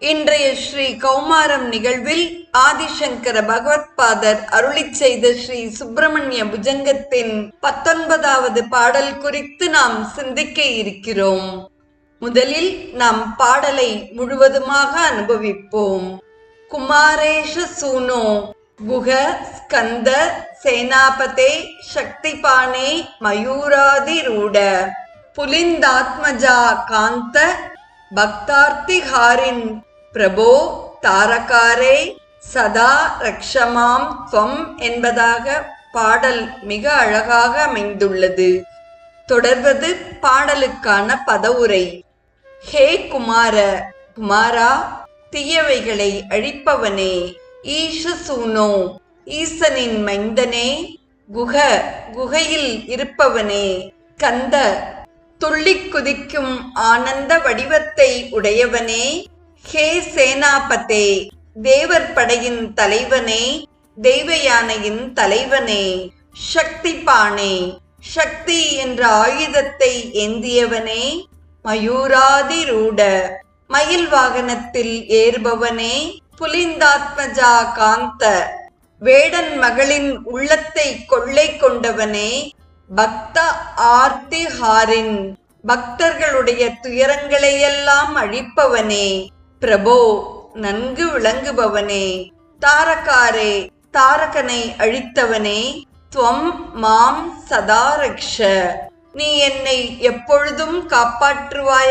இன்றைய ஸ்ரீ கௌமாரம் நிகழ்வில் ஆதிசங்கர பகவத்பாதர் அருளிச் செய்த ஸ்ரீ சுப்பிரமணிய புஜங்கத்தின் 19வது பாடல் குறித்து நாம் சிந்திக்க இருக்கிறோம். முதலில் நாம் பாடலை முழுவதுமாக அனுபவிப்போம். குமாரேஷ சூனோ குஹ ஸ்கந்த சேனாபதே சக்திபானே மயூராதிரூட புலிந்தாத்மஜா காந்த பக்தார்த்திஹாரின் பிரபோ தாரகாரே சதா ரக்ஷமாம் துவம் என்பதாக பாடல் மிக அழகாக அமைந்துள்ளது. தொடர்வது பாடலுக்கான பதவுரை. ஹே குமார, குமாரா, தீயவைகளை அழிப்பவனே, ஈஷசூனோ, ஈசனின் மைந்தனே, குஹ, குகையில் இருப்பவனே, கந்த, துள்ளிக் குதிக்கும் ஆனந்த வடிவத்தை உடையவனே, ஹே சேனாபதே, தேவர் படையின் தலைவனே, தெய்வ யானையின் தலைவனே, சக்திபானே, சக்தி என்ற ஆயுதத்தை ஏந்தியவனே, மயூராதிரூட, மயில் வாகனத்தில் ஏறுபவனே, புலிந்தாத்மஜா காந்த, வேடன் மகளின் உள்ளத்தை கொள்ளை கொண்டவனே, பக்த ஆர்த்திஹாரின், பக்தர்களுடைய துயரங்களையெல்லாம் அழிப்பவனே, பிரபோ, நன்கு விளங்குபவனே, தாரகாரே, தாரகனை அழித்தவனே, துவம் மாம் சதா ரக்ஷ, நீ என்னை எப்பொழுதும் காப்பாற்றுவாய்